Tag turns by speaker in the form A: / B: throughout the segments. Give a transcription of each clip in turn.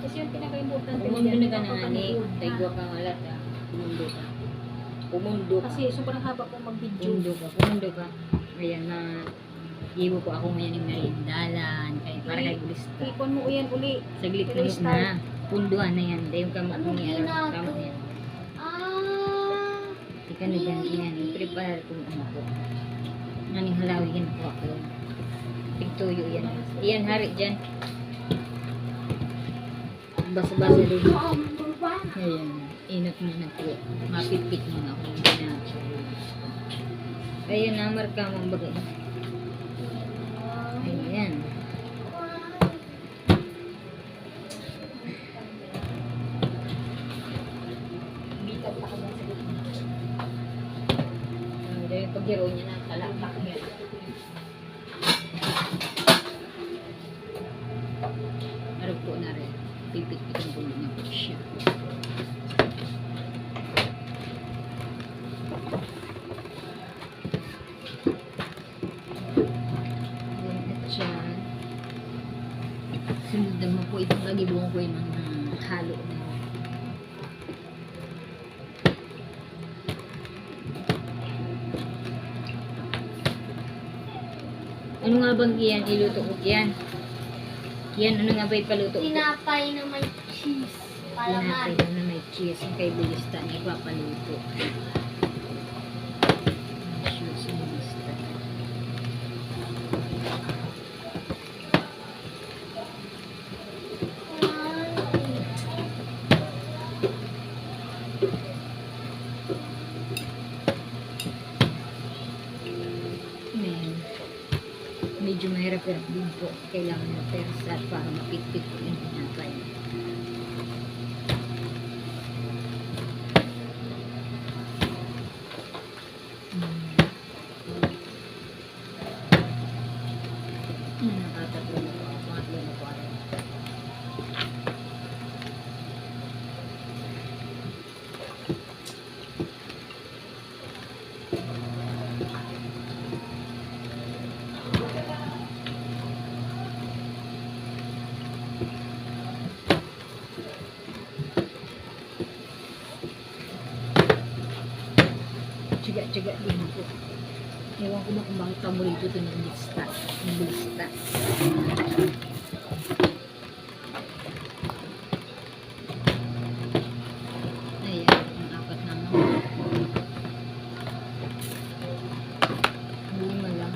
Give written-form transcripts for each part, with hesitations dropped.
A: Kasi yung pinaka-importante
B: Pumundo na ka na ani. Taigwa ka ng alat ha. Pumundo ka. Pumundo ka.
A: Kasi sobrang haba po mag-video.
B: Pumundo ka. Pumundo ka. Ayan na. Iwo ko ako ngayon yung narindalan. Kaya para kay Gulista.
A: Ipon mo yan uli.
B: Saglit na mo na. Punduhan na yan. Dahil ka makungi alam. Tama yan. Ika na dyan. Yan. I-prepare kung ano ko. Naning halawin ko ako. Pigtuyo yan. Iyan hari dyan. Basa-basa doon. Ayan. Inot mo na po. Mapipit mo na ako. Ayan na. Marka mong bagay. Ayan. Dahil pag-hero niya na talapak niya. Narap po na rin. Pipit-pitin po niya po siya. Sunod naman po itong lagi buong ko yung mga halo na. Ano nga bang iyan? Iluto ko yan. Yan, ano nga ba ipaluto ko?
C: Tinapay na may cheese.
B: Tinapay
C: Palaman.
B: na may cheese. Ang kay Bulista na ipapaluto. Cheese ni Bulista. Ayan. Medyo mahirap-hirap din po. Kailangan na persa para mapit-pit po yung tinapay. Nakatatlo na po. Pangatlo na po. Tsaga-tsaga din po. Ewan ko ba kung bakit paborito ito ng Bulista. Ng Bulista. Ayan, ang apat naman. Lima lang.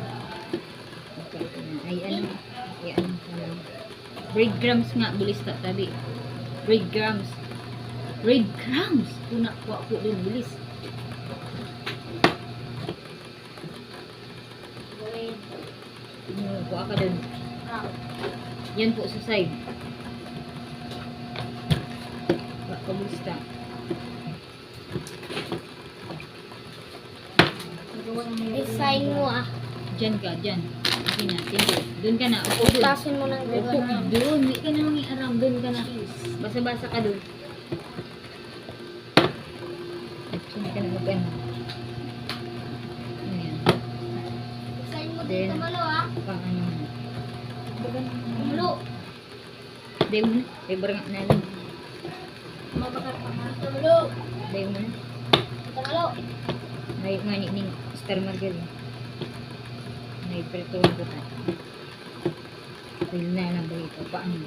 B: Okay, ito na. Ay, ano? Ay, ano ka lang. Breadcrumbs nga, Bulista, tabi. Breadcrumbs. Breadcrumbs! Kuna ko ako din, bilis. Kuha ka dun. Yan po sa side. Kamusta?
C: Design mo ah.
B: Diyan ka, dyan. Sige na, sige. Doon ka na. Upo dun.
C: Utasin mo ng
B: Upo
C: gano'n.
B: dun. Hindi ka na mangiaram. Doon ka na. Basa-basa ka dun. Hindi ka na mag-ano. Ayan.
C: Design mo
B: Then,
C: dito malo ah.
B: Pang ano na.
C: Malo.
B: Dayo mo na. Dayo barang na lang.
C: Mabakar pa nga. Malo.
B: Dayo mo na.
C: Ito malo.
B: Dayo nga ni Star Margarine. May preto ko ta. Pwede na lang ba ito? Paano?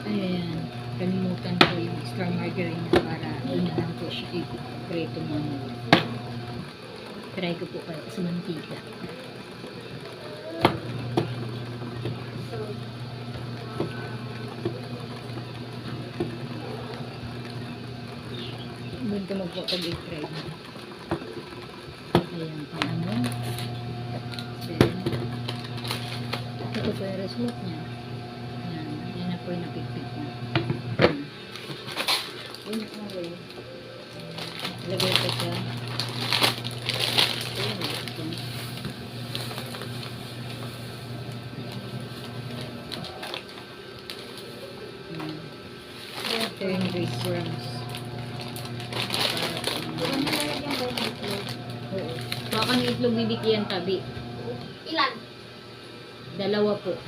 B: Ayan. Kalimutan ko yung Star Margarine na para doon na lang po siya i-preto mo. Try ko po kayo sa mantika. Doon ka magpapag-i-try. Ayan, paano? Then, ito po yung result niya. Ayan, yan na po yung napipit niya. Ayan, okay. Lagay ko siya. Ayan, ito. Ayan. Ito yung breadcrumbs. Oo. Baka ng itlog bibigyan tabi.
C: Ilan?
B: Dalawa po.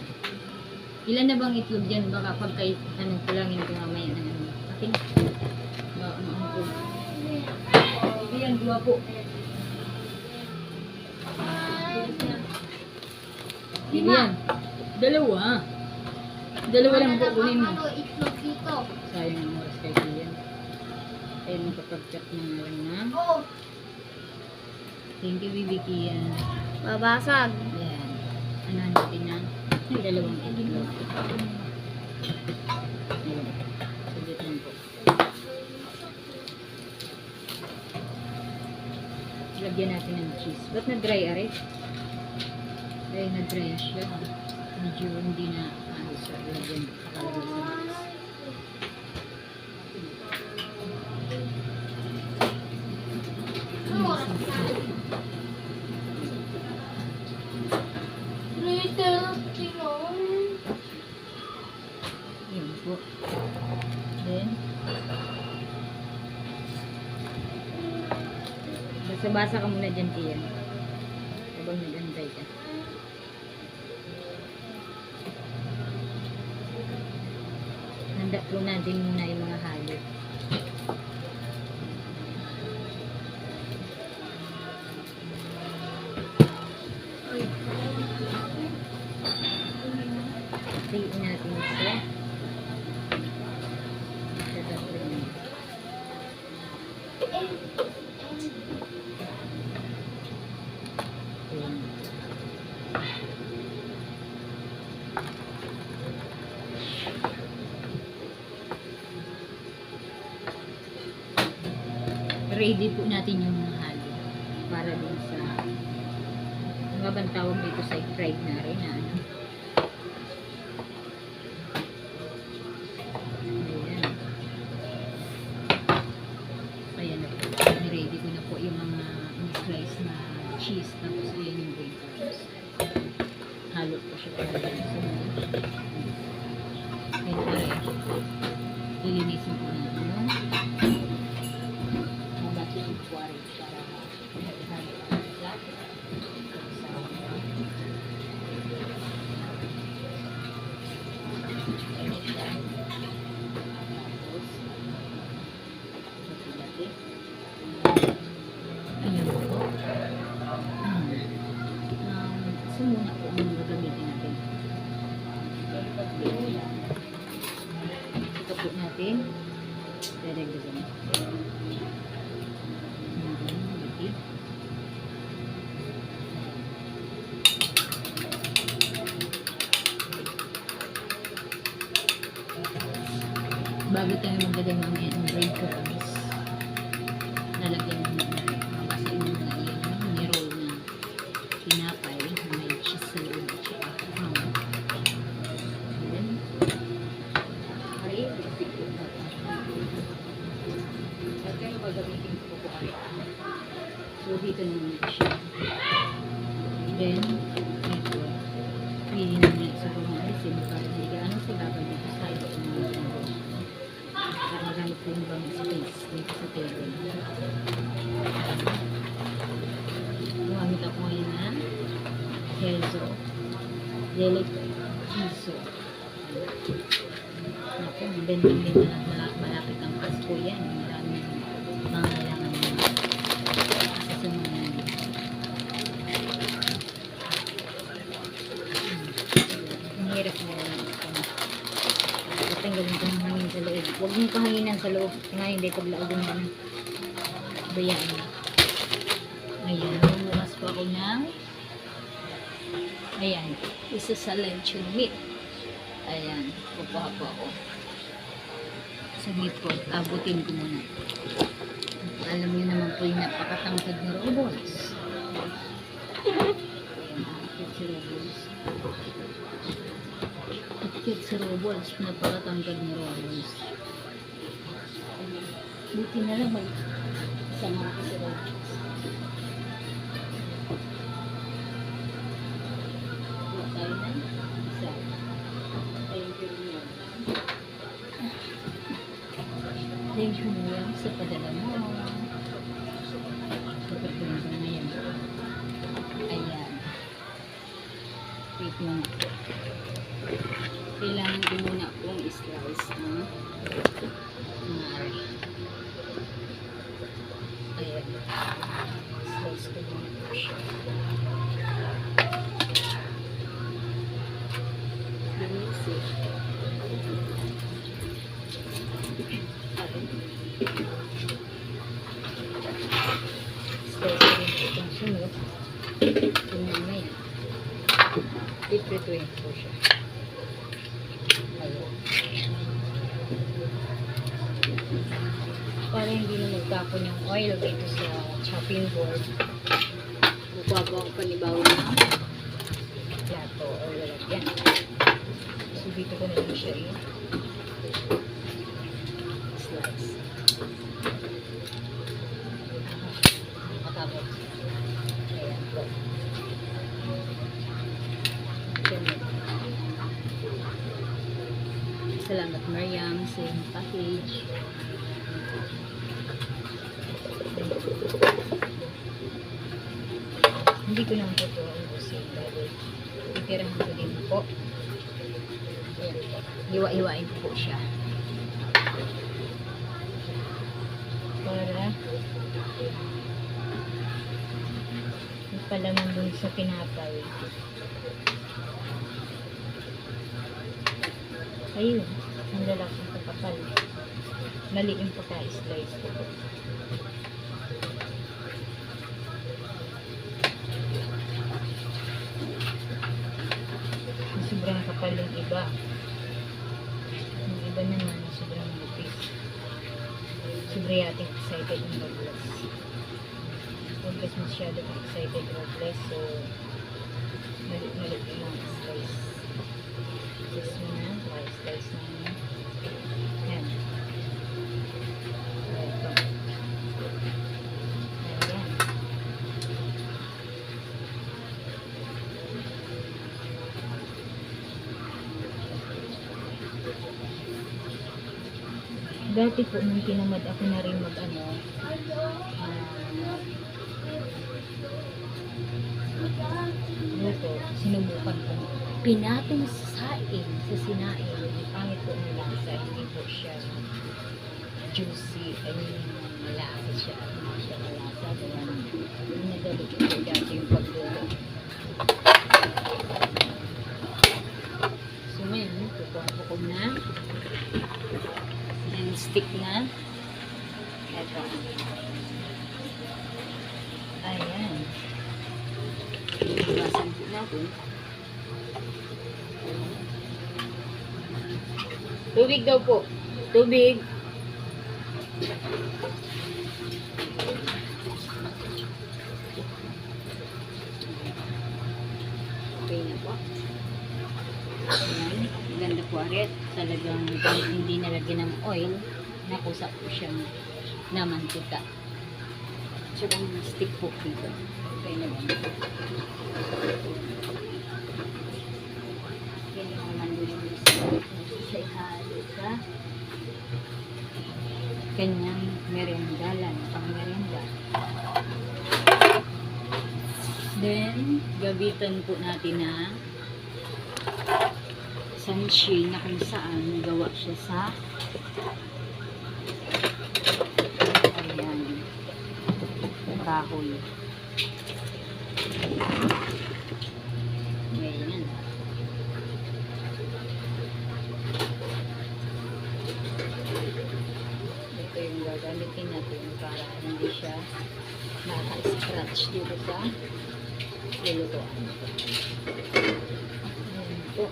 B: Ilan na bang itlog dyan? Baka pag kayo, kulangin ko mamaya ng ano. Akin. Maangkog. Ayan, 2 po. Ayan. Dalawa. Dalawa lang po kunin mo.
C: Ano itlog dito?
B: Sayang ang oras kay Ian. Ayun, makapag-chat na nga lang na.
C: Oo.
B: Thank you, Bibi Kian.
A: Babasag.
B: Ayan. Ano natin na? Ay, dalawang itlog. Ayan. Saglit lang po. Lagyan natin ng cheese. Ba't na-dry, Ari? Ay, na-dry siya. Medyo hindi na ayos siya. Lagyan. Nakalagay sa box.
C: Ano oras na? Little Tinon.
B: Ayan po. Then, basa-basa ka muna dyan, Tiyan. Habang nag-antay ka. Handa po natin muna yung mga halo. Tiin natin isa. Tatapin. Ayan. Ready po natin yung mga halo para din sa ano nga bang tawag dito sa fried na rin na ano. Ayan. Ayan na po. Ready ko na po yung mga slice na cheese tapos ayan yung bacon. Halo po siya para din sa mga ayan po rin. Lilinisin po natin yung yung quarry para halo ang plato ayan po. So muna po ang gagamitin natin. Ito po natin dadagdagan. Bago tayo magdagdag mamaya ng breadcrumbs, lalagyan mo na babasain mo na yung ni-roll na tinapay na may cheese sa loob at saka ham. Then, ay, basic po na ito. At kayo magamitin ko po ay. So, dito naman siya. Then, ito. Pili namin sa mga alisin para hindi ka ano sila ba dito sa ito ng mga para magamit po yung bang space dito sa table. Gumamit ako ngayon na queso. Deli queso. Ako, mabending din na malapit ang Pasko yan. Maraming mga kailangan mo sa mga ang hirap mo lang. Tanggalin ko ng hangin sa loob. Huwag mong kahanginan sa loob. Nga hindi paglaogon mo na. Bayaan mo. Ayan. Bumukas po ako ng ayan. Isa sa luncheon meat. Ayan. Kukuha po ako. Saglit po. Abutin ko muna. Alam niyo naman po yung napakatangkad na robots. Ayan. Akit si robots. Akit si robots. Napakatangkad na robots. Buti na lang sama ko si robots. Tayo na. Isa. Thank you niya. Thank you niya sa padala mo. Sa pagpunta na yan. Ayan. Wait muna po. Kailangan ko muna pong i-slice na mari. Ayan. Slice ko muna po siya. Binisi. Slice ko rin po itong sunod. Tingnan na yan. Piprituin po siya. Ayan. Para hindi na magtapon yung oil dito sa chopping board, bubaba ko panibaw na plato o lalagyan. So dito ko na lang siya slice. Matapos. Ayan po. Salamat Mariam sa iyong package. Hindi ko naman po ito ubusin dahil itirahan ko din po. Ayan po. Hiwa-hiwain ko po siya. Para palaman dun sa tinapay. Ayun, ang lalaking kapakal. Mali yung pagka-slice ko po. Sobrang kapal yung iba. Yung iba naman, sobrang lupis. Sobrang yating excited yung Robles. Huwag kasi masyadong excited Robles, so mali-mali yung slice. Slice mo na, slice na yun. Ayan. Ito. Ayan. Dati po, nung tinamad ako na rin luto, sinubukan ko. Pinatong sa saing, sa sinaing, ang pangit po ng lasa, hindi po siya juicy, I mean, malasa siya, hindi siya malasa, kaya nadali ko po dati yung pagluto. So, ngayon, kukuha ko na. Yung stick na. Ito. Ayan. Iwasan po natin. Tubig daw po. Tubig. Okay na po. Ayan. Ganda po arit. Talagang hindi nalagyan ng oil. Nakusa po siyang na mantika. Tsaka stick po dito. Okay na lang. Yan yung naman doon sa ihalo sa kanyang merindalan. Pang merenda. Then, gabitan po natin na sanchi na kung saan gawa siya sa ayan kahoy. Ganyan. Ito yung gagamitin natin para hindi siya naka-scratch dito sa lulutuan. Ayan po.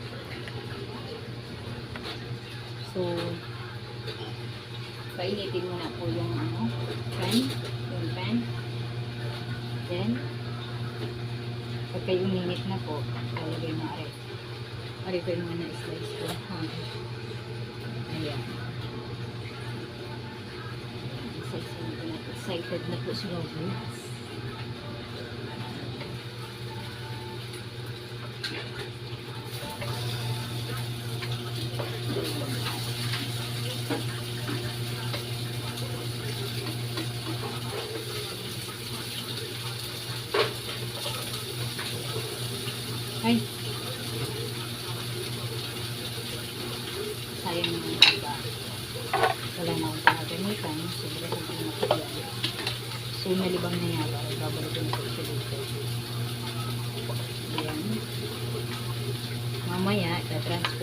B: So, painitin mo na po yung pan. Then, pagka yung minute na po, alagay mo aray. Aray ko yung mga na-slice ko. Ayan. Excited na po si Robles. Ay,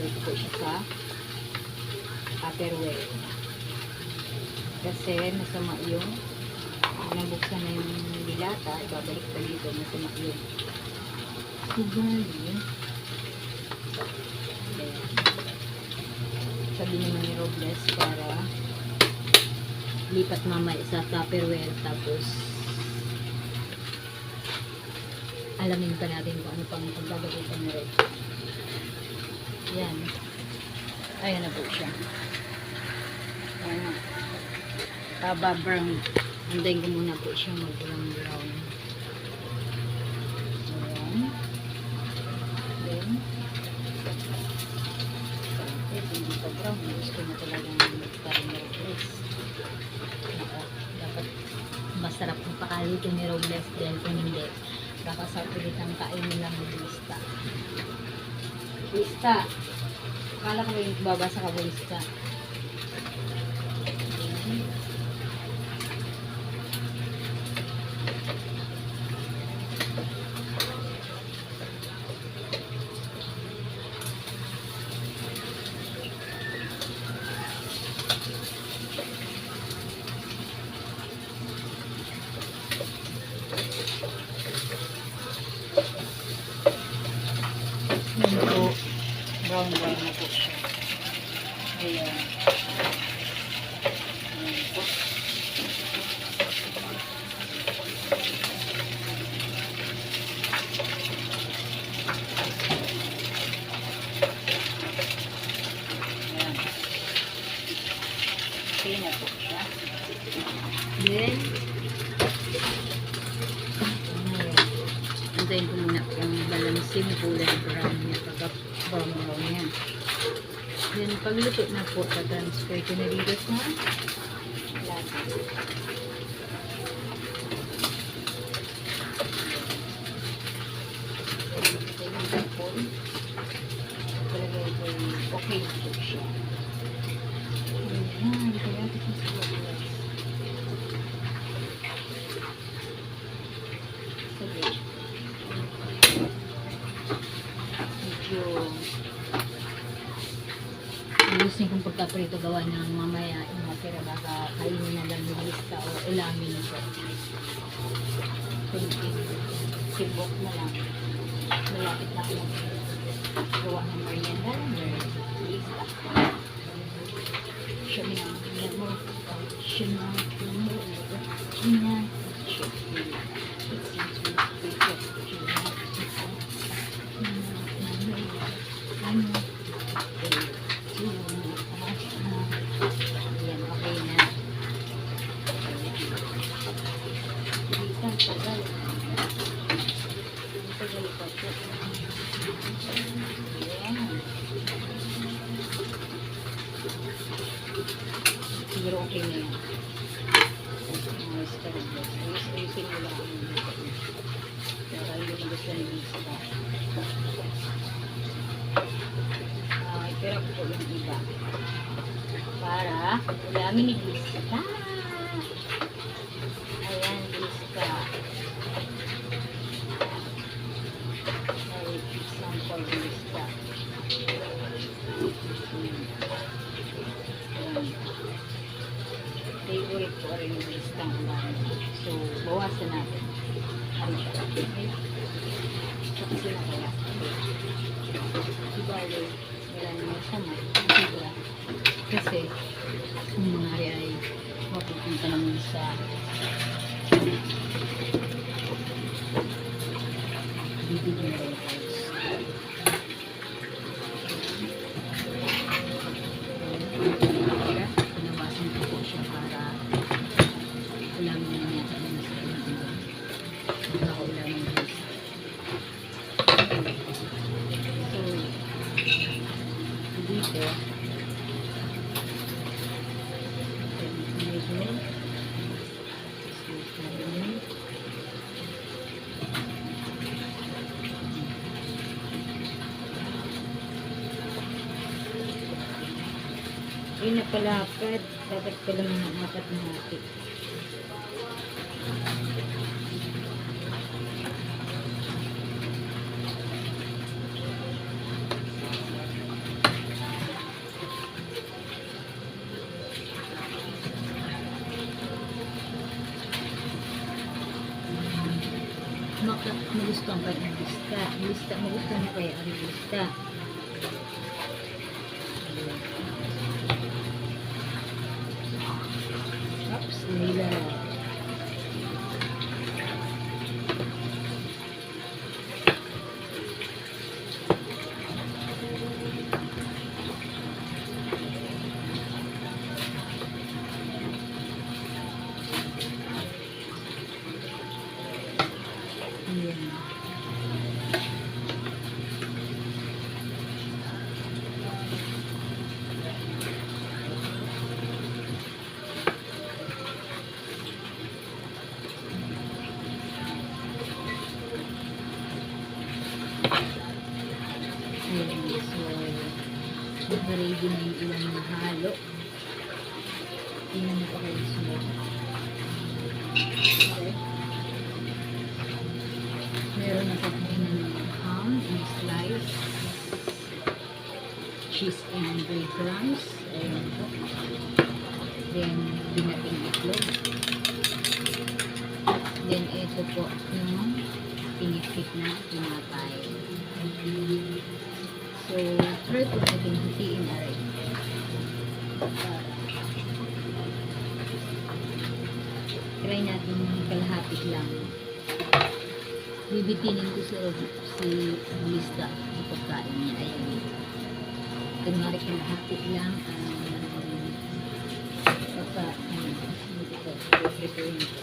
B: ilalagay ko po siya sa Tupperware. Kasi masama yung nabuksan na yung dilata, ibabalik pa dito, masama yung sugali. Sabi naman ni Robles para lipat mamaya sa Tupperware, tapos alamin pa natin kung ano pang paggagamitan ni Red. Yan. Ayan na po siya. Ayan na. Paba-brown. Andayin ko muna po siya mag-brown-brown. Ayan. Then, hindi pa brown. Gusto mo talagang parang Robles. Dapat masarap ang pakalito ni Robles dahil kung hindi, baka sa ulit ang kainin lang ng lista. Lista. Akala ko yung babasa ka lista. Yan po. Brown na po siya. Ayan. Ayan po. Ayan. Okay na po siya. Then, antayin ko muna yung balancing kulay brown niya pagka brown niya. Then pagluto na po, transfer ko na dito sa lata. Talagay ko okay na po siya. Ayan, kaya ito sa Robles. Sige. Medyo ayusin kong pagkaprito gawa ng mamaya yung mga pera baka kainin na lang yung lista o ulamin ito. Sibok na lang. Malapit na ako gawa ng merienda. Lista. Siya na. Siya na. Siya na. Ayan, okay na. Tagal pa po. Ayan. Siguro okay na yan. Ayos ka rin. Ayusin mo lang ang dito. Para yung gusto na yung isa. Pero po yung iba. Para ulamin ni Lista. Ayan, Lista. Ay, sample Lista. Ayan. Favorite ko rin yung Lista ang ulamin. So, bawasan natin. Ano siya? Okay? Kasi na kaya. Ibali. Wala naman sama. Sobra. Kasi, kung mangyari ay mapupunta naman sa bibigyan ng house. Kaya, pinabasan ko po siya para ulamin na niya sa mga sa para ulamin na siya. Dito ay napalapad dapat pala mga apat na hati. Lista mo gusto mo kaya ari lista. Oops, nila. Ayan. Ayan, so naka-ready na yung ilang nahalo. Tingnan mo pa kayo sunod. Okay. Meron ako kanina ng ham and slice, cheese and breadcrumbs, ayan po. Then binating itlog. Then ito po yung pinikpik na tinapay. So, try po natin hatiin na rin. Try natin kalahati lang. Bibitinin ko si lista ng pagkain niya. Ayan. Kunwari kalahati lang ang pagkain. Ito, prepare nito.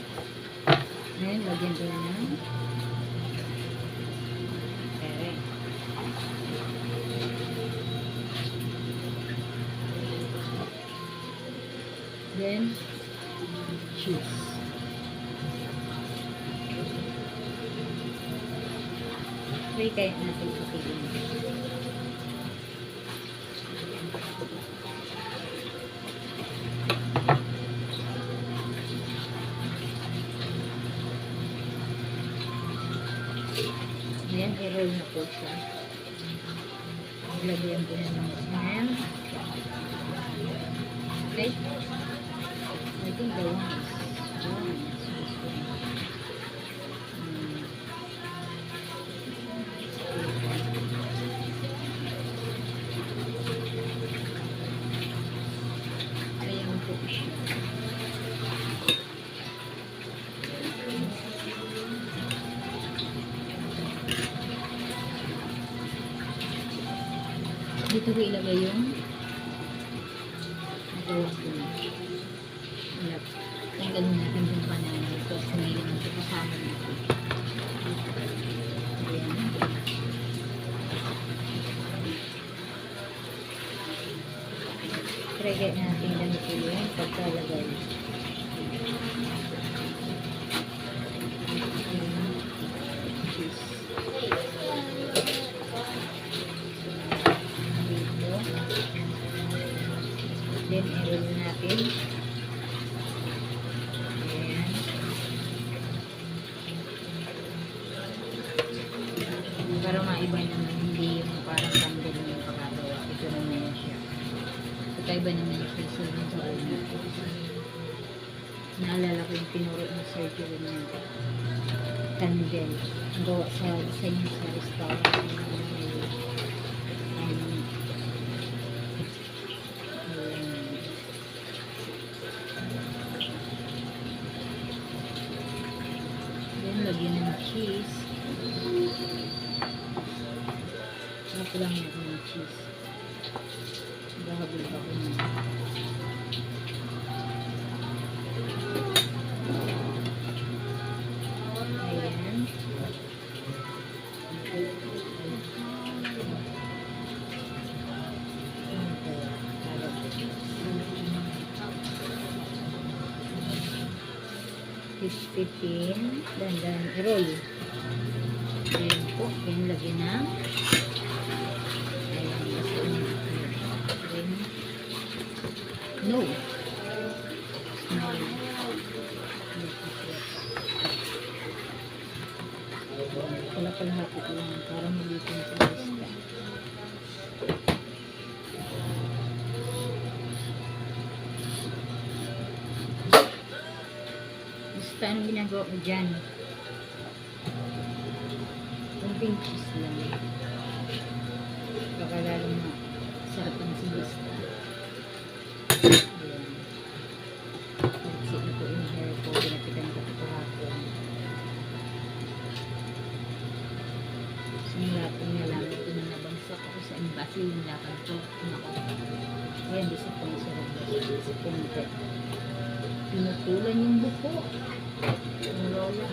B: Ngayon, lagyan ko na ng pere. Then, cheese. Try kaya natin patigin. Ayan, i-roll na po siya. Lagyan ko na ng ham. Okay. I think the one is ayan po siya. Dito ko ilagay yung nagawa ko na. Tanggalin natin yung banana. Tapos ngayon ito kasama natin. Ayan. Try natin ganito yung pagkalagay. Cheese. Dito. Then, i-roll natin. Ayan. Para maiba naman, hindi yung parang tanggal yung pagkagawa. Ito naman na siya. Kakaiba naman yung pencil ng sa una. Naalala ko yung tinuro ng surgery niya. Candle. Ang gawa sa inyo sa restaurant. Then, lagyan ng cheese. Sarap lang natin ng cheese. Bahabol pa ko na. Ayan. Pipin, dan roll. Ayan po, yung lagyan na. Ayan, no. Wala pala hapit lang, para malitin sa lista. Basta anong ginagawa mo dyan? Kung Kunting cheese lang. Baka lalo na sarap ang sibista. Ayan. Nagsik na po yung hair ko. Pinapitan ko ito hapon. Sinulatan na lang. Ito na nabangsak ako sa embassy. Yung lakad ko. Ayan, disappoint sa raglas. Disappointed. Pinutulan yung buko. Ang lola.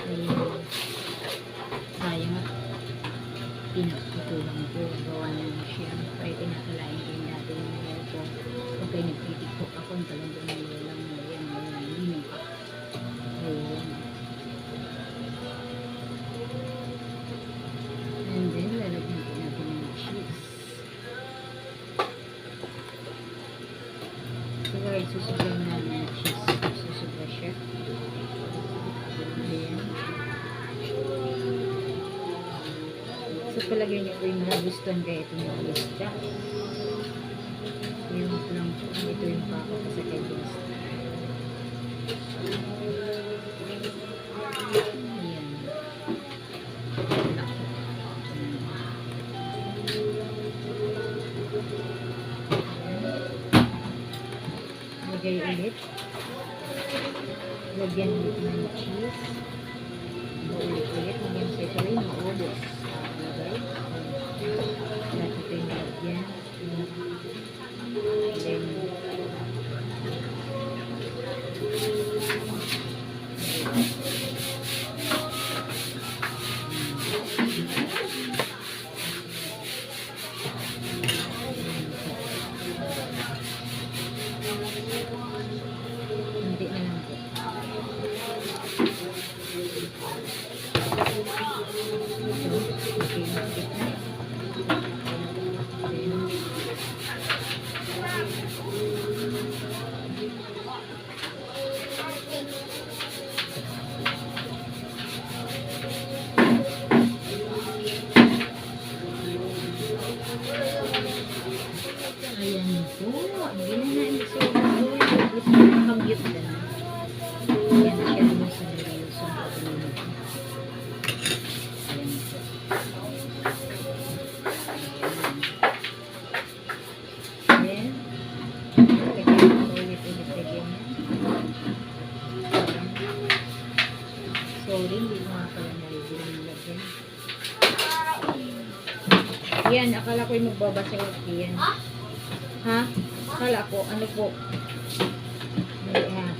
B: Ayan. Sayang at pinutulan ko. Gawa na siya. Kaya pinakalain ko yung dati yung hair ko. Pag kayo nagtitikok ako, ang talagang nilalang mo. Ayan, hindi pa. Ayan. And then, lalagyan po natin ng cheese. So guys, susugan na ng cheese. Susuga siya. Ayan. So palagyan niyo po yung nagustuhan kaya ito yung lista. Yung lang po. Ito yung pakapasa kay lista. Ayan. Lagay ulit. Lagyan ulit ng cheese. Ulit. Lagyan sa ito rin. Maubos. Lagay. Lahat ito yung lagyan. Then, hindi na lang po. Ayan po. Ginanain ko sa gusto ko nakagyot na. Ayan na siya naman sa nilayos ang pagkalunan. Ayan po. Ayan. Lagyan ko ulit lagyan niya. Sorry, hindi ko nga pala nalagyan yung lagyan. Yan, akala ko yung magbabasa ko yan. Ha? Akala ko, ano po? Ay, ha.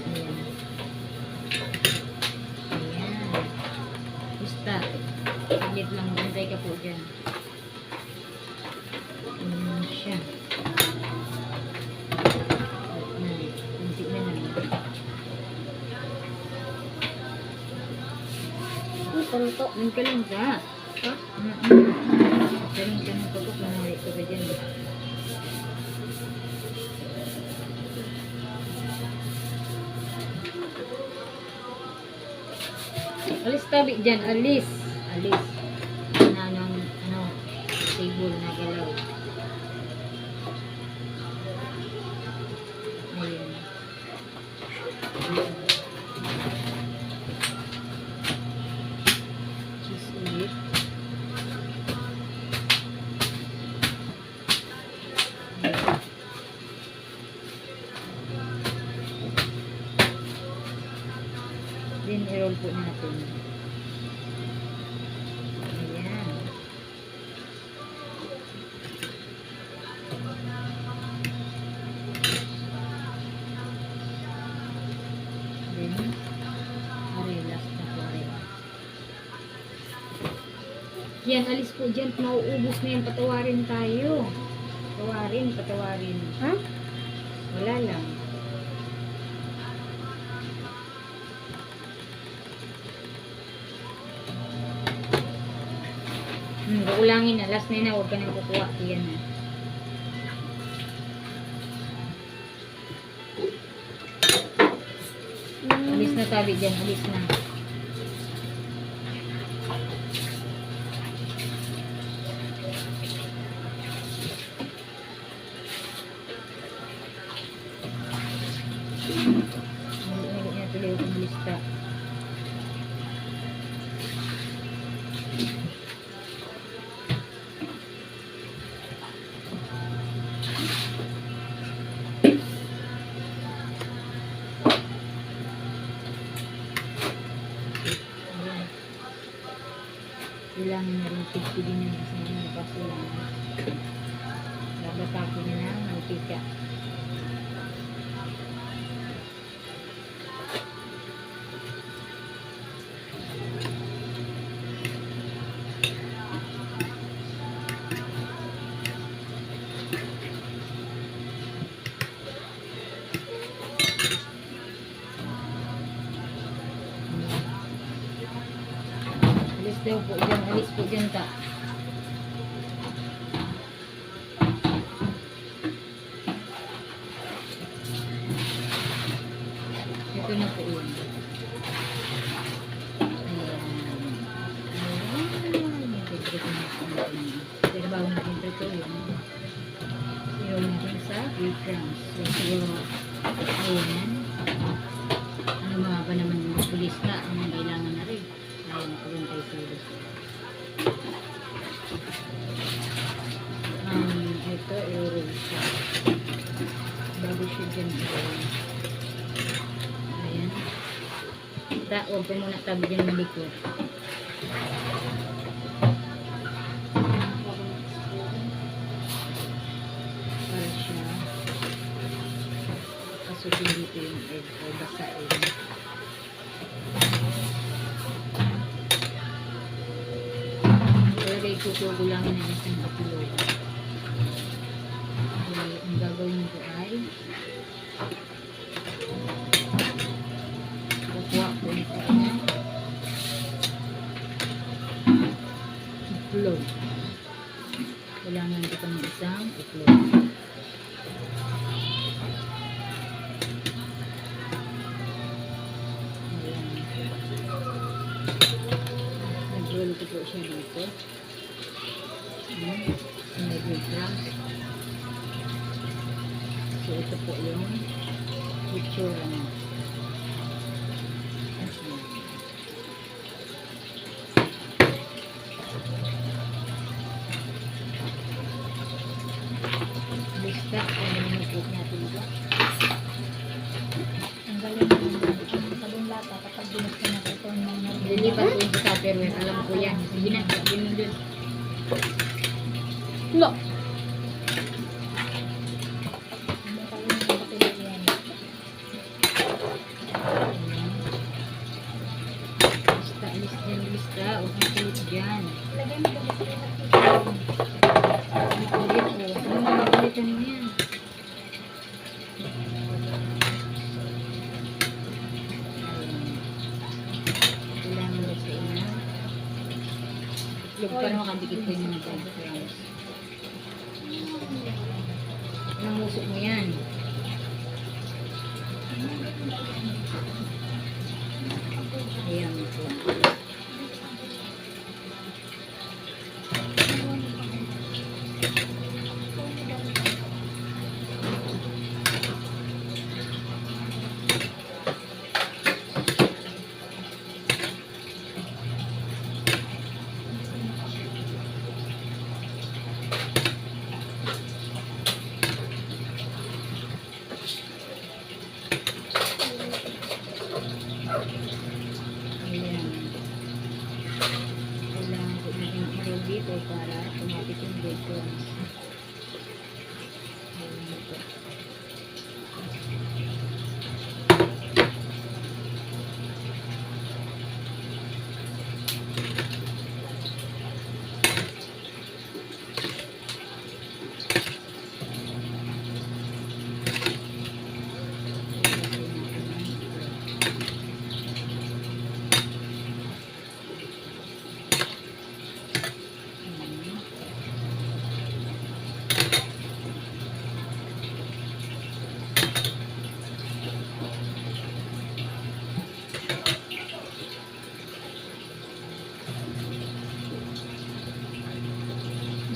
B: Ayan. Ayan. Basta, saglit lang, bantay ka po dyan. Ayan siya. Kunti na lang. Paluto. Nang ka lang ka. Ha? Kaling ka ng patok. Nangyari ko ka dyan. Alis tabi dyan. Alis. Alis. Ano, table na galaw. Ayan. Ulit. Then, i-roll po natin. Ayan. Then, relax na po rin. Yan, alis po dyan. Mauubos na yan. Patawarin tayo. Patawarin. Ha? Wala lang. Ulangin na. Last na yun na. Huwag ka nang kukuha. Yan na. Alis na tabi dyan. Alis na. Ayaw kong lista. Ayan. Kailangan na rin tigpilin na sa mga basulan. Babatakin na ng mantika. Alis daw po dyan, alis po dyan ta. Ito na po yun. Pero bago natin ito yun. Pero natin sa breadcrumbs. So, siguro, ayan. Ano mga ba naman yung pulis na, ang kailangan na rin. Ayan, nakuruntay sa ulo. Ito, i-roll siya. Bago siya dyan. Ayan. Huwag ko muna tabi dyan malikot. Para siya pasukin dito yung egg o basain. Pero tutugulangin na isang upload. Okay, ang gagawin ko ay kukuha ko ito na upload. Kailangan dito ng isang upload. Nag-roll ko po siya dito. May breadcrumbs. So, ito po yung picture niya. Lista. Ano yung nag-roll natin ito?
A: Ang galing ng sabong lata kapag binuksan na ito ng
B: Lilipat ko yung sa Tupperware. Alam ko yan. Sige na. Sabihin mo dun.
A: Lo! Ano kayo ng kapatid yan?
B: Lista, lista, lista. Huwag kang kulit dyan.
A: Lagay mo dito sa
B: Kulit o. Ano mga kulitan mo yan? Kailangan mo sa ina. Itlog para makadikit ko yung mga breadcrumbs. Namusok mo yan. Ayan po. Ayan. Kailangan ko na yung araw dito para tumapit yung breadcrumbs. Ayan ito.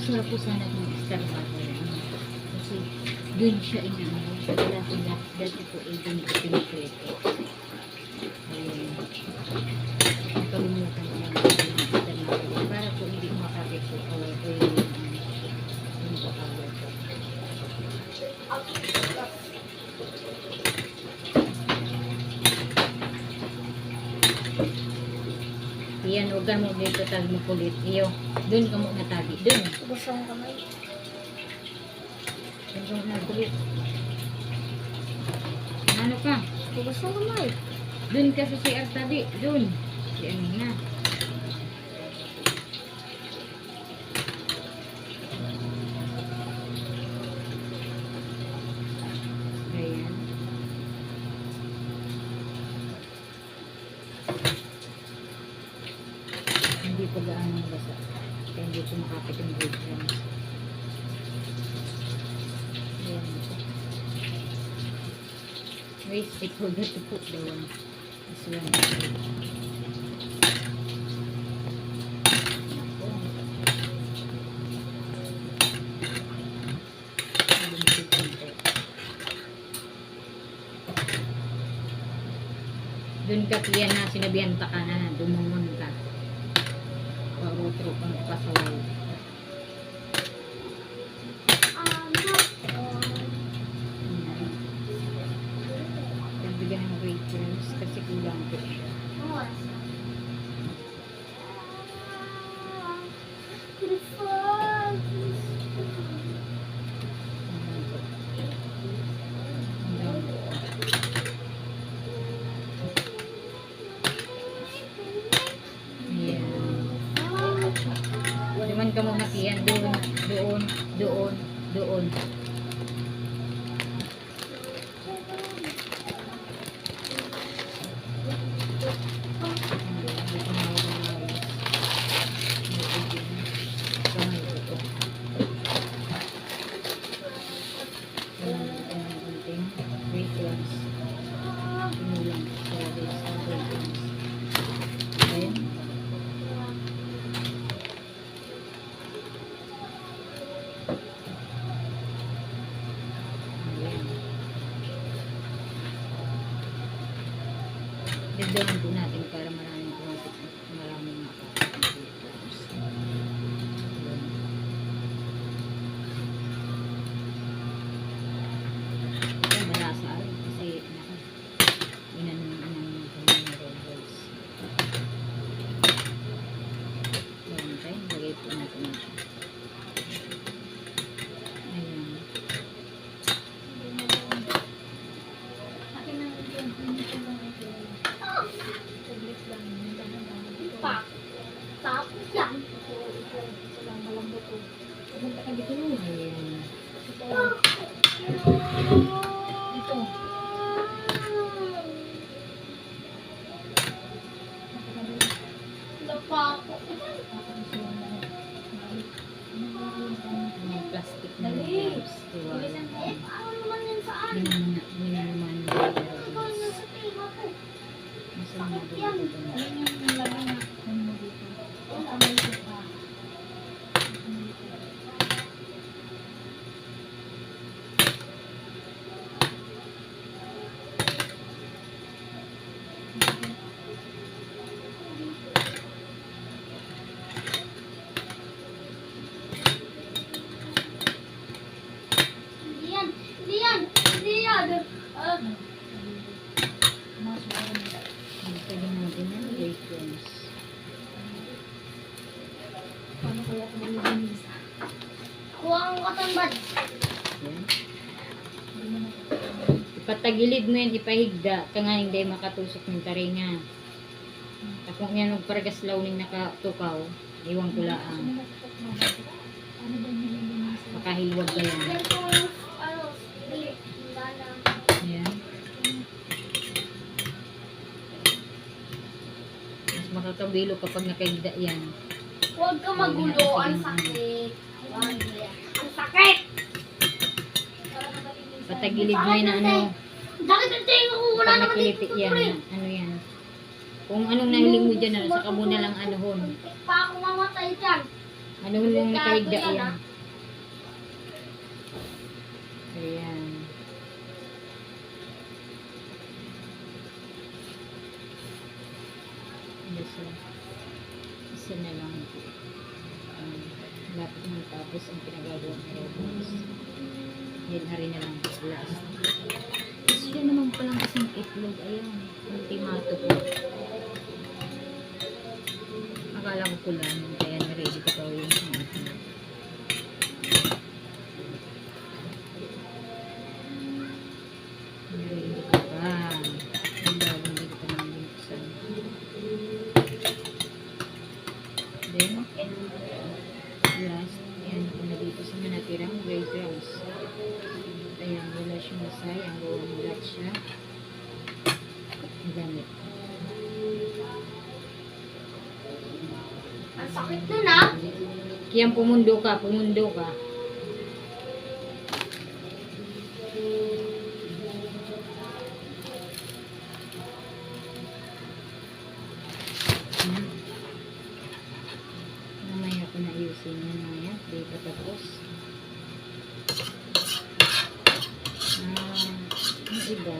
B: Masarap po sana yung star butter. Kasi dun siya inaano. Kaya ko dati po ay dun ko piniprito. Iyan, huwag ka mo dito tag mo kulit. Iyo, dun ka mo natabi. Dun.
C: Gusto ko kamay.
B: Dun ka mo na kulit. Ano ka?
C: Gusto ko kamay.
B: Dun ka sa CR tabi. Dun. Yan na. Ayan. Hindi pa gaano basa. Kaya hindi ko makapit yung breadcrumbs. Ayan. Wait, I forgot to put the one. This one. Doon ka tiyan na sinabihan ta ka na, dumumon ka. Parutro kang pasaway. Bigyan ng weight grams kasi kulang ko siya. Diman ka mo makiyan, doon, doon, doon, doon. Dagdagan po natin para maraming kumapit at maraming makakapit. Ito malasa kasi inanong ng rolls. Ayan tayo, lagay po natin ito. Ayan.
C: Tapos yan.
A: Pumunta ka dito nun.
B: Ayan.
A: Dito.
C: Lapa ako.
B: Mga plastic na
A: Dali.
B: gloves. Diba?
C: Ano naman yan sa
B: Hindi naman
C: Ikaw na sa tiha ko.
B: masama
C: Sakit
B: doon
C: yan.
B: ito na.
A: Yan yung lagay na ano mo dito. Kamay ko pa.
C: Hindi yan. Hindi yan. Hindi yan.
B: Pwede natin yan. Weight grams.
A: Paano kaya kung nililinis?
C: Kuha ang katambad.
B: Yan.
A: Hindi mo na
B: Ipatagilid mo yan, ipahigda. Ka nga hindi makatusok ng taringa. Kung yan magparagaslaw ng nakatukaw, iwan ko laang.
A: Ano ba yung nililinis?
B: Makahilwag ka yan.
C: Yan po yung ano, split. Lala.
B: Ayan. Mas makakabilo kapag nakahigda yan.
C: Huwag ka magulo. Ang sakit. Ang sakit!
B: Patagilid mo yan na ano.
C: Bakit ang tingin ko wala
B: Pag
C: naman
B: nakiliti
C: dito
B: yan,
C: tuloy?
B: ano yan. Kung anong nahiling mo dyan, saka mo na lang anuhon.
C: Pa ako mamatay dyan.
B: Anuhon lang nakahigda
C: Delikado yan,
B: yan. Ayan. Isa na lang. Lapit mo tapos ang pinagagawa ng robots. Yan na rin na lang last. Tapos yun naman palang isang itlog. Ayan. Yung timato po. akala ko kulang, kaya na-ready ko pa yung itlog. Na-ready ko pa. Ang bago hindi ko pa naman binuksan. Then, last, yan ko na dito sa natirang breadcrumbs. Ayan, wala siyang masayang, gawang mulat siya. Ang gamit.
C: Ang sakit nun ah.
B: Kaya pumundo ka, pumundo ka. Mamaya ko na ayusin yan mamaya. Di pa tapos. Yung iba,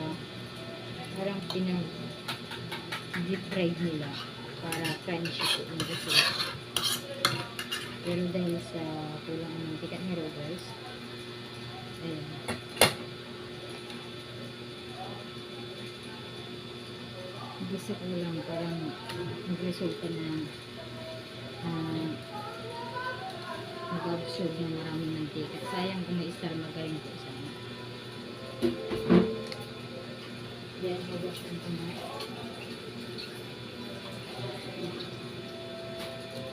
B: parang deep fried nila para crunchy po yung result. Pero dahil sa kulang ng mantika nila guys, ayan. Hindi sa kulang, parang nag-resulta na nag-absorb ng maraming mantika. Sayang kung may star margarine po sa amin. Yan, hugas ng kamay.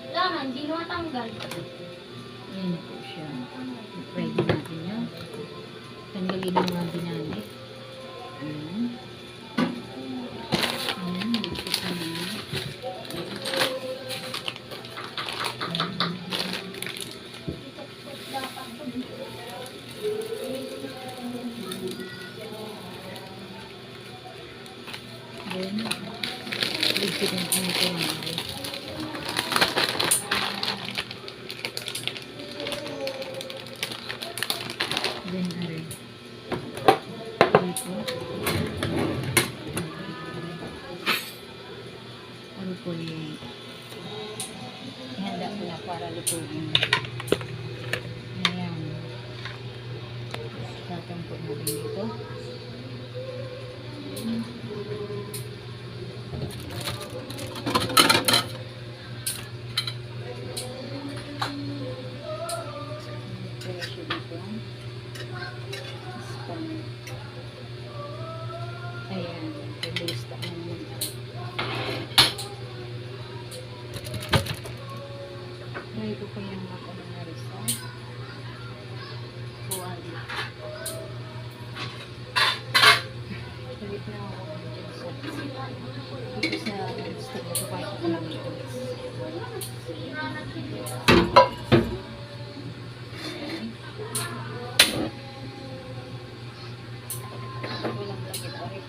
C: Wala na, hindi na matanggal.
B: Ayan na po siya. I-fry na natin yan. Tanggalin ang mga ginamit. Ayan. Ayan, ligpit na naman. Then, ligpit na natin. Then, aray. Dito. Ano po yung ihanda ko na para lutuin. Ayan. Tatampo natin dito. Kaya siya dito. Ayan, pabulista na naman ako. Try ko pa yung ako na resa. Buwali. Palit na ako dyan sa dito sa stick na kapag ko lang ito. Walang langit orit.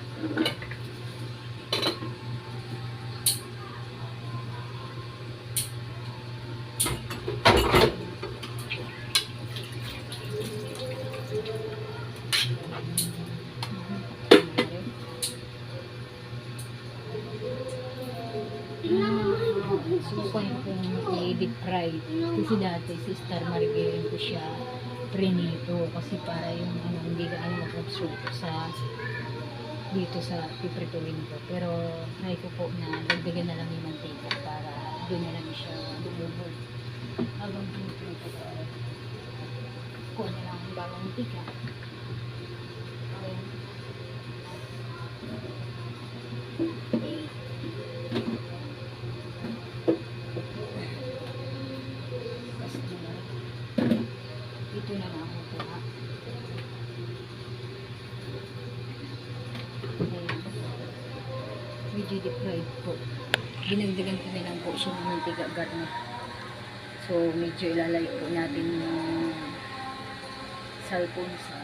B: Subukan kong i-deep fry. Kasi dati si Star Margarine ko siya prinito kasi para yung hindi gaano mag-absorb sa dito sa piprituin ko. Pero try ko po na dagdagan na lang yung mantika para doon na lang siya lumubog. Habang pinuprito ko, kuha na lang ang bagong mantika. Ayan. Ito na lang ako po ha. Ayan. Medyo deep fried po. Dinagdagan ko na lang po siya ng mantika garnish. So medyo ilalayo po natin yung cellphone sa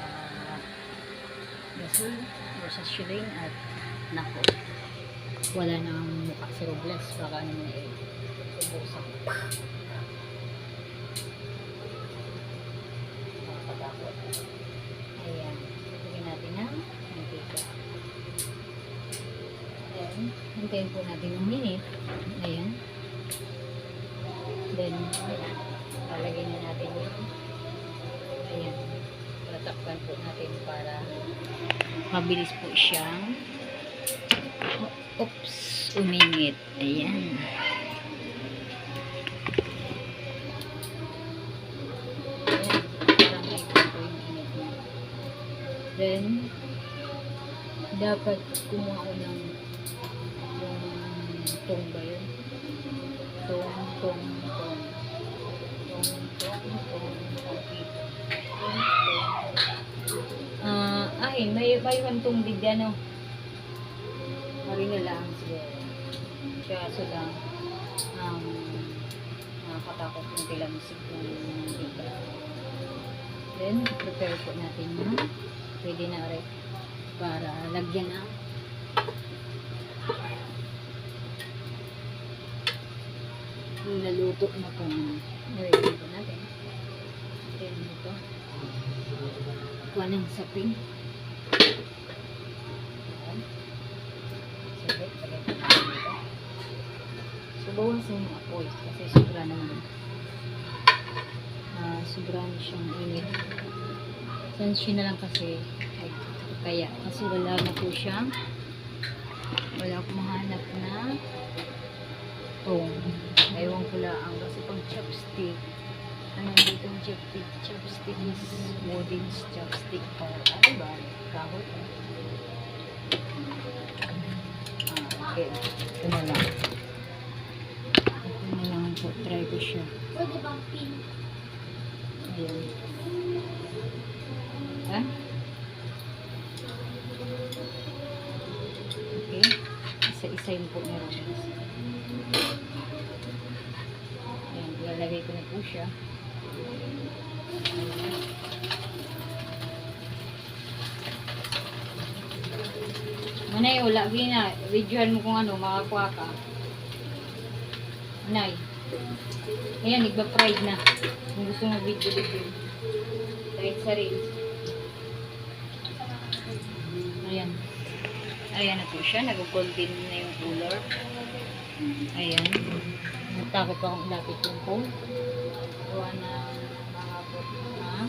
B: gasol o sa shilling at nako. Wala nang mukha si Robles. Baka naman ubusan. Ayan. Lagyan natin ng mantika. Ayan. Hintayin po natin ng minute. Ayan. Then, lalagyan na natin yun. Ayan. Tatakpan po natin para mabilis po siyang umingit. Ayan. dapat kumuha ko ng yung tong ba yun? Tong. Okay. Ay, may hantong bigyan, no? Marina lang siguro. Kaso lang, nakakatakot yung tilamisig ng biga. Then, prepare po natin yun. Pwede na rin para lagyan na. Naluto na po. Nilagyan po natin. Then, ito. Kuha ng sapin. Ayan. Sige, lagyan po natin dito. So, bawasan yung apoy kasi sobra naman. Sobra na siyang init. Sansya na lang kasi kaya kasi wala na po siyang wala akong mahanap na tong. Ewan ko lang kasi pang chopstick. Ano dito yung chopstick? Chopstick is wooden chopstick para ano ba? Kahoy. Okay. Ito na lang. Ito na lang po. Try ko siya.
C: Pwede bang pin?
B: Ayan. Ha? Okay. Isa-isayin po meron. Ayan. Ilalagay ko na po siya. Ayan. Manay, lagi na. Videoan mo kung ano, makakuha ka. Manay. Ayan, nagba-pride na. Kung gusto mo video. Kahit sa reels. Ayan. Ayan na po siya. Nag-golden na yung color. Ayan. Natakot pa akong lapit yung phone. Gawa na makabot na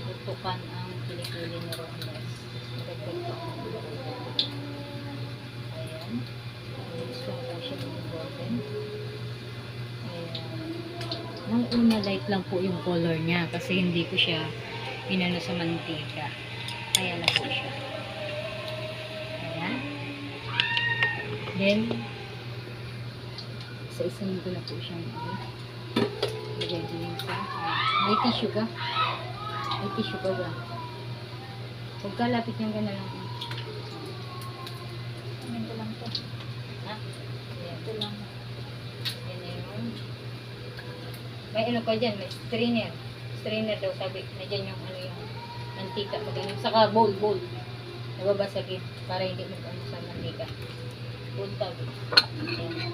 B: tutukan ang kilikili ni Rondas. Nagagod pa akong ayan. Gusto ko siya ng golden. Nung una light lang po yung color niya kasi hindi ko siya inano sa mantika. Kaya na po siya. Ayan. Then, isa-isahin ko na po siyang lagay din sa may tissue ka? May tissue ka ba? Huwag ka, lapit niyang gana lang.
A: Ito lang to.
B: Ha? Ayan.
A: Ito lang.
B: Yan na yun. May ano pa dyan, may strainer. Strainer daw sabi. Na dyan yung ano yung mantika. Saka bowl. Nababasagin para hindi mag-ano sa mantika. Bowl tabi. Ayan.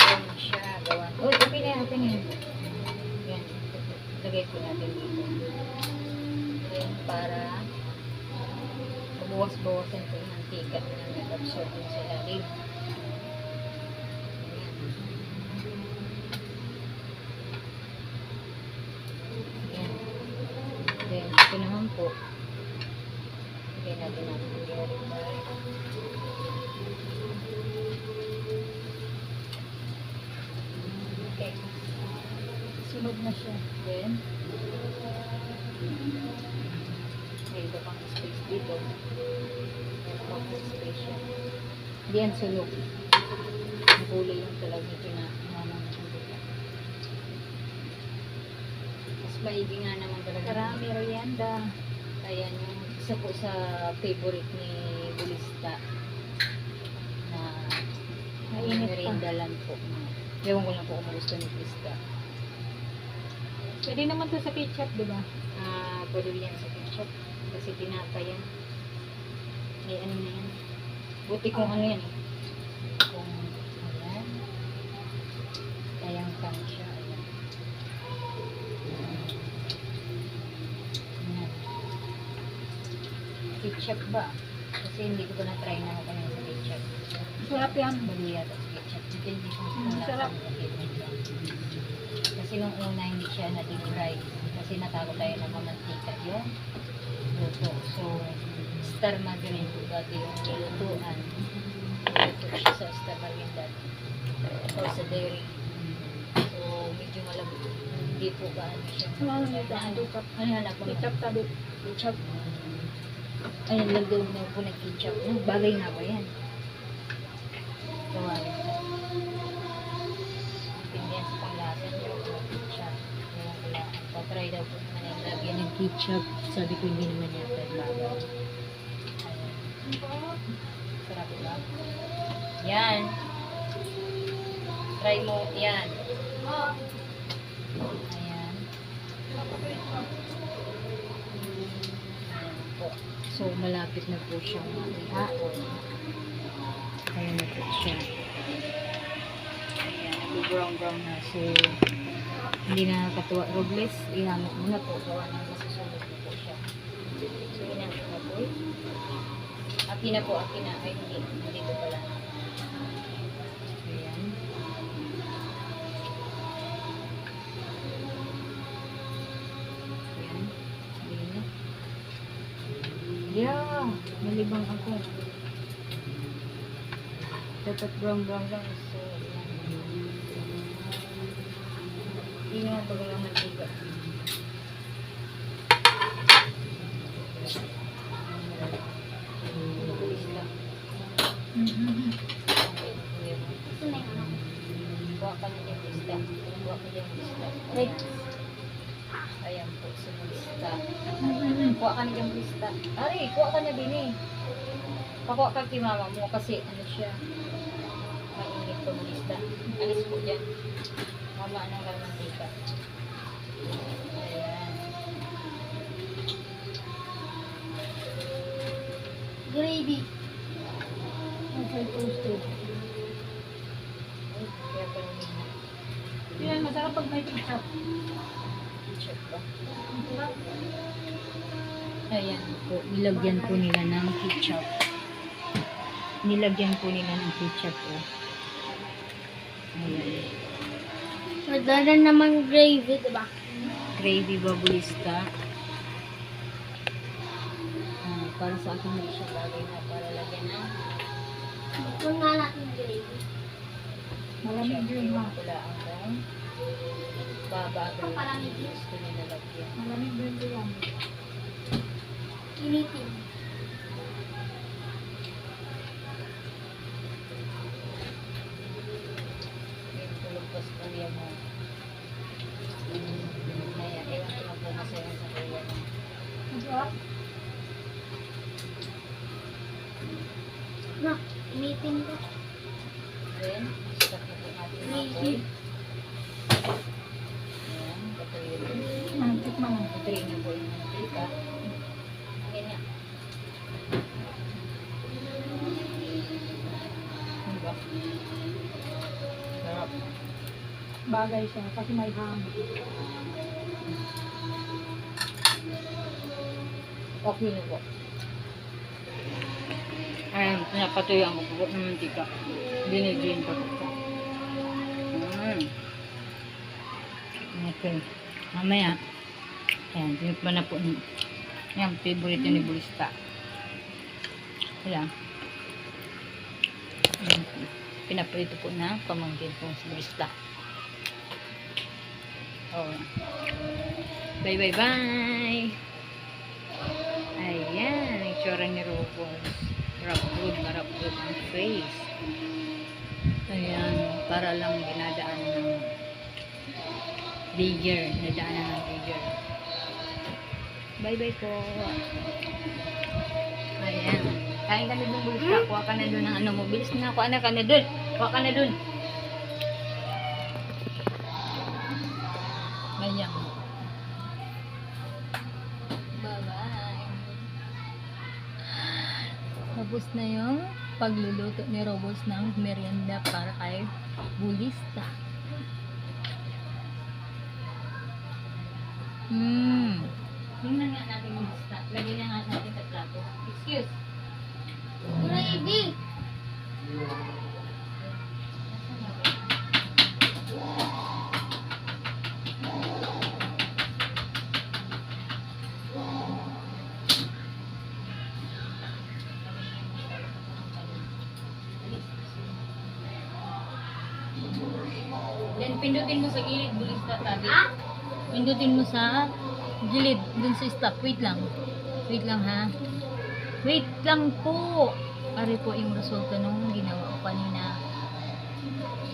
B: Ayan siya. Gawan. Oh, open na yan. Ayan. Lagay po natin dito. Ayan, para mabuwas-bawasan po yung mantika na nag-absorb yung sa ilalim. Then, ito naman po. Lagyan natin natin yung okay.
A: Sunog na siya.
B: Then, may iba pang space dito. May iba pang space siya. Hindi yan sunog. Ang kulay yung talaga medyo na mas maigi nga naman talaga.
A: Karami merienda.
B: Ayan yung isa po sa favorite ni Bulista na
A: Mainit pa.
B: merienda lang po. Ewan ko lang po kung gusto ni Bulista.
A: Pwede naman to sa ketchup, di ba?
B: Pwede yan sa ketchup kasi tinapa yan. Ay ano na yan. Buti kung ano yan eh. Kung ayan. Kayang tang siya. Ayan. Ayan. Ketchup ba? Kasi hindi ko pa na-try na ako kanina sa ketchup.
A: Sarap yan.
B: Baluya at ketchup. Depende kung
A: Mm, sarap.
B: Kasi nung una hindi siya na-deep fry. Kasi natakot tayo na mamantika yung luto. So, star margarine po dati yung nilutuan. Luto siya sa star margarine dati. O sa dairy. So, medyo malambot. Hindi po ba ano siya.
A: Ano nito? Ang dukap.
B: Ano hanap mo?
A: Ketchup tabi.
B: Ketchup. Ay, nalagdaw na po ng ketchup. Bagay nga ba yan? Tawagin ka. Pindihan sa panglasa niyo po ng ketchup. Kaya wala. Patry daw po naman yung lagyan ng ketchup. Sabi ko hindi naman yata yung bagay. Sarap ba? Yan. Try mo. Yan. Ayan. So, malapit na po siyang ihaon. Ayan na po siya. Ayan, nag-brown-brown na. So, hindi na nakakatuwa. Robles, ihamot mo na po. Gawa na masusunod na po siya. So, inamot na po. Akin na po, akin na. Ay, hindi. Hindi ko pala. Ayan. Ayan. Ayan. Yeah, nalibang ako. Dapat brown-brown lang. So, hindi nga pagalang mantika. Buwa ka na dyan lista. Buwa ka dyan lista. Ayan po, sumulista. Kuha ka na dyan lista. Ari, kuha ka na din eh. Pakuha ka kay mama mo kasi ano siya. Mainit po lista. Alis po dyan. Mama ng mantika. Ayan.
C: Gravy.
A: Okay, toasted.
B: Ay, kaya pa rin na.
A: Yan, masarap pag may ketchup.
B: Check ba? Ayan po, nilagyan po nila ng ketchup. Nilagyan po nila ng ketchup po. Ayan.
C: Madala naman gravy, diba?
B: Gravy babulista. Para sa akin hindi siya bagay na para lagyan ng
C: Kung nga natin gravy.
A: Malamig yun, ma.
B: pula ang babagay.
C: Papalamig yun.
B: Gusto nila lagyan.
A: Malamig din ko yan.
C: Initin.
B: Yung tulog pa sa kuya mo. Kaya, ewan ko lang po masaya sa kuya mo.
A: Masarap.
C: Na, initin ko.
B: Then, start na po natin mga
C: Gravy.
B: boy. Ayan, patuloy rin.
A: Mantik man.
B: Patuloy na po yung mantika. Ganyan. Ano ba? Sarap.
A: Bagay siya kasi may ham.
B: Okay na po. Ayan, pinapatuyan ko po ng mantika. Binigyan ko po. Okay. Mamaya. Ayan, pinagpa na po. Ayan, favorite ni Bulista. Ayan. Ayan. Pinaprito po na pamangkin po si Bulista. Oh. Bye bye bye. Ayan, ang tsura ni Robos. Rapod ang face. Ayan, para lang dinadaan ng digger. Nadaanan ng digger. Bye bye po. Ayan. Kain ka na dun, Bulista. Kuha ka na dun ng ano mo. Bilis na, kuha na ka na dun. Kuha ka na dun. Ayan. Bye-bye. Tapos na yung pagluluto ni Robos ng merienda para kay Bulista. Tingnan nga natin yung Bulista. Lagyan na nga natin sa plato. Excuse.
C: Gravy.
B: Then pindutin mo sa gilid, Bulista, tabi.
C: Ha?
B: Pindutin mo sa gilid, dun sa stop. Wait lang. Wait lang ha. Wait lang po. Ari po yung resulta nung ginawa ko kanina.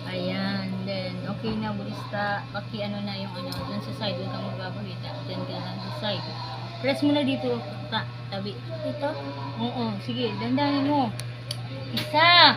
B: Ayan. Then, okay na, bulista. Paki ano na yung ano. Dun sa side. Dun kang magpapakita. Dun ka lang sa side. Press mo na dito. Tabi.
C: Ito?
B: Oo. Sige. Dandanin mo. Isa.